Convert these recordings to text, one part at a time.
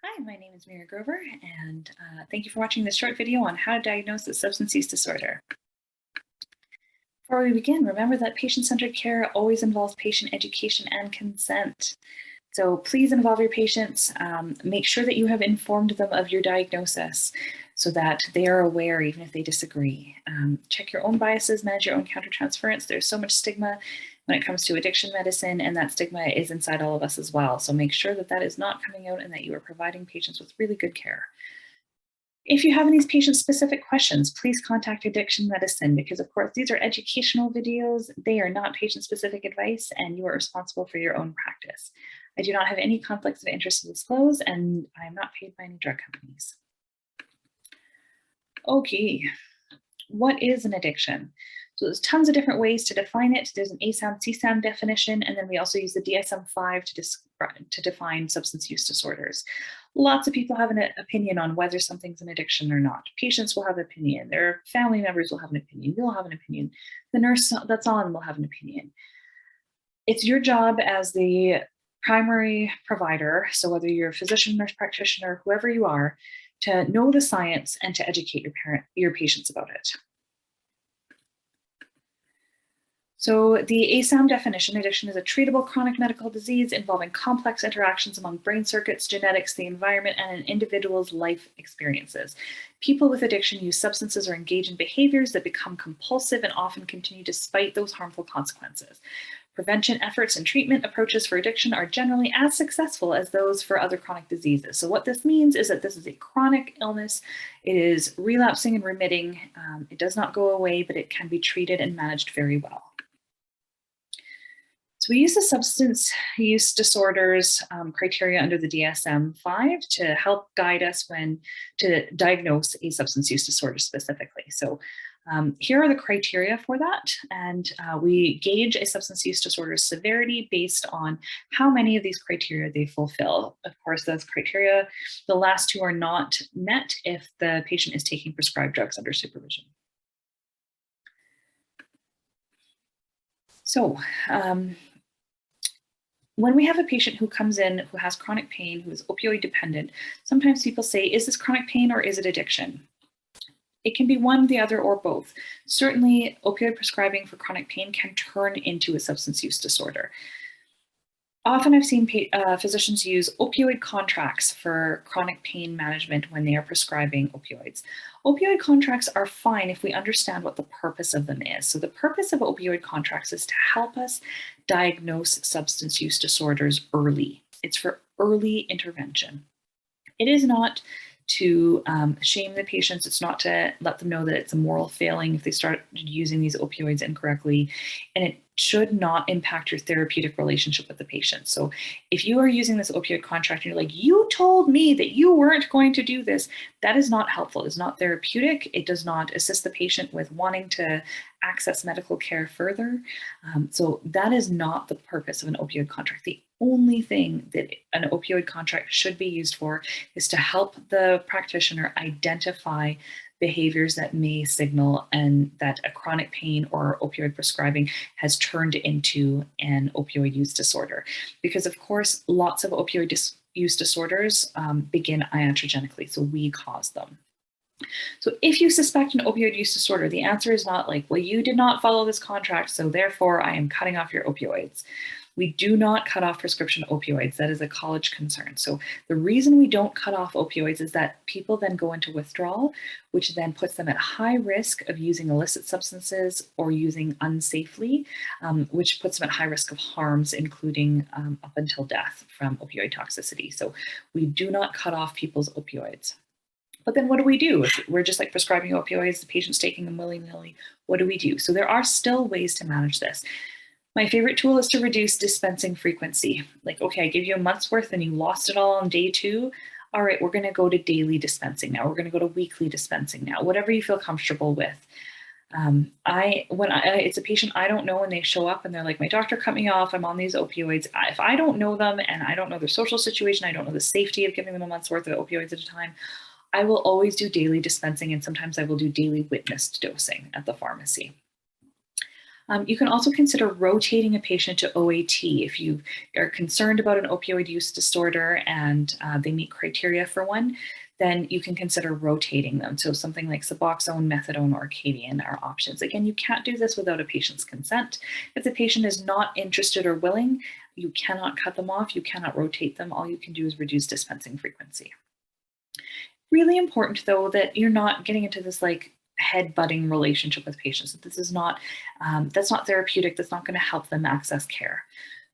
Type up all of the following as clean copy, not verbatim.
Hi, my name is Meera Grover, and thank you for watching this short video on how to diagnose a substance use disorder. Before we begin, remember that patient-centered care always involves patient education and consent. So please involve your patients. Make sure that you have informed them of your diagnosis so that they are aware even if they disagree. Check your own biases, manage your own countertransference. There's so much stigma when it comes to addiction medicine, and that stigma is inside all of us as well. So make sure that that is not coming out and that you are providing patients with really good care. If you have any patient-specific questions, please contact Addiction Medicine because, of course, these are educational videos. They are not patient-specific advice, and you are responsible for your own practice. I do not have any conflicts of interest to disclose, and I am not paid by any drug companies. Okay, what is an addiction? So there's tons of different ways to define it. There's an ASAM, CSAM definition, and then we also use the DSM-5 to define substance use disorders. Lots of people have an opinion on whether something's an addiction or not. Patients will have an opinion. Their family members will have an opinion. You'll have an opinion. The nurse that's on will have an opinion. It's your job as the primary provider, so whether you're a physician, nurse practitioner, whoever you are, to know the science and to educate your patients about it. So the ASAM definition, addiction is a treatable chronic medical disease involving complex interactions among brain circuits, genetics, the environment, and an individual's life experiences. People with addiction use substances or engage in behaviors that become compulsive and often continue despite those harmful consequences. Prevention efforts and treatment approaches for addiction are generally as successful as those for other chronic diseases. So what this means is that this is a chronic illness. It is relapsing and remitting. It does not go away, but it can be treated and managed very well. So we use the substance use disorders criteria under the DSM-5 to help guide us when to diagnose a substance use disorder specifically. So here are the criteria for that. And we gauge a substance use disorder's severity based on how many of these criteria they fulfill. Of course, those criteria, the last two are not met if the patient is taking prescribed drugs under supervision. So when we have a patient who comes in who has chronic pain, who is opioid dependent, sometimes people say, is this chronic pain or is it addiction? It can be one, the other, or both. Certainly, opioid prescribing for chronic pain can turn into a substance use disorder. Often I've seen physicians use opioid contracts for chronic pain management when they are prescribing opioids. Opioid contracts are fine if we understand what the purpose of them is. So the purpose of opioid contracts is to help us diagnose substance use disorders early. It's for early intervention. It is not to shame the patients. It's not to let them know that it's a moral failing if they start using these opioids incorrectly. And it should not impact your therapeutic relationship with the patient. So if you are using this opioid contract and you're like, you told me that you weren't going to do this, that is not helpful. It's not therapeutic. It does not assist the patient with wanting to access medical care further. So that is not the purpose of an opioid contract. The only thing that an opioid contract should be used for is to help the practitioner identify behaviors that may signal and that a chronic pain or opioid prescribing has turned into an opioid use disorder. Because of course, lots of opioid use disorders begin iatrogenically, so we cause them. So if you suspect an opioid use disorder, the answer is not like, well, you did not follow this contract, so therefore I am cutting off your opioids. We do not cut off prescription opioids. That is a college concern. So the reason we don't cut off opioids is that people then go into withdrawal, which then puts them at high risk of using illicit substances or using unsafely, which puts them at high risk of harms, including up until death from opioid toxicity. So we do not cut off people's opioids. But then what do we do? If we're just like prescribing opioids, the patient's taking them willy-nilly, what do we do? So there are still ways to manage this. My favorite tool is to reduce dispensing frequency. Like, okay, I give you a month's worth and you lost it all on day 2. All right, we're going to go to daily dispensing now. We're going to go to weekly dispensing now, whatever you feel comfortable with. It's a patient I don't know and they show up and they're like, my doctor cut me off, I'm on these opioids. If I don't know them and I don't know their social situation, I don't know the safety of giving them a month's worth of opioids at a time, I will always do daily dispensing, and sometimes I will do daily witnessed dosing at the pharmacy. You can also consider rotating a patient to OAT if you are concerned about an opioid use disorder and they meet criteria for one. Then you can consider rotating them. So something like Suboxone, Methadone, or Arcadian are options. Again, you can't do this without a patient's consent. If the patient is not interested or willing, you cannot cut them off. You cannot rotate them. All you can do is reduce dispensing frequency. Really important, though, that you're not getting into this like head-butting relationship with patients. This is not, that's not therapeutic. That's not going to help them access care.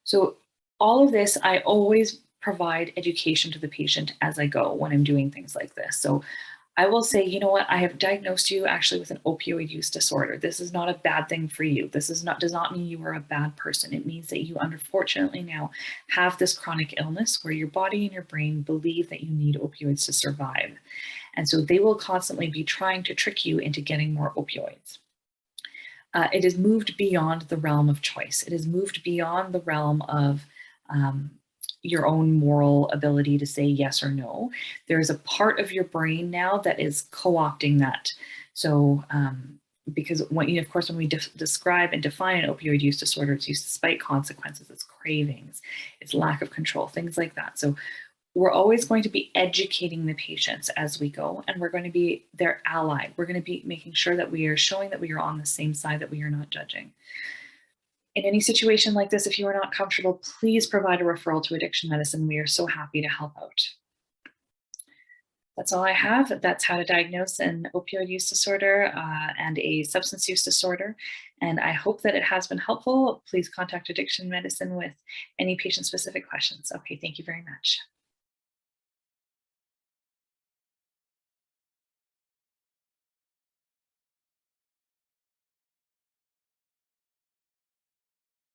So all of this, I always provide education to the patient as I go when I'm doing things like this. So I will say, you know what, I have diagnosed you actually with an opioid use disorder. This is not a bad thing for you. This is not, does not mean you are a bad person. It means that you unfortunately now have this chronic illness where your body and your brain believe that you need opioids to survive. And so they will constantly be trying to trick you into getting more opioids. It has moved beyond the realm of choice. It has moved beyond the realm of your own moral ability to say yes or no. There's a part of your brain now that is co-opting that. So because when, of course, when we describe and define an opioid use disorder, it's used despite consequences, it's cravings, it's lack of control, things like that. So we're always going to be educating the patients as we go, and we're going to be their ally. We're going to be making sure that we are showing that we are on the same side, that we are not judging. In any situation like this, if you are not comfortable, please provide a referral to addiction medicine. We are so happy to help out. That's all I have. That's how to diagnose an opioid use disorder and a substance use disorder. And I hope that it has been helpful. Please contact addiction medicine with any patient-specific questions. Okay, thank you very much.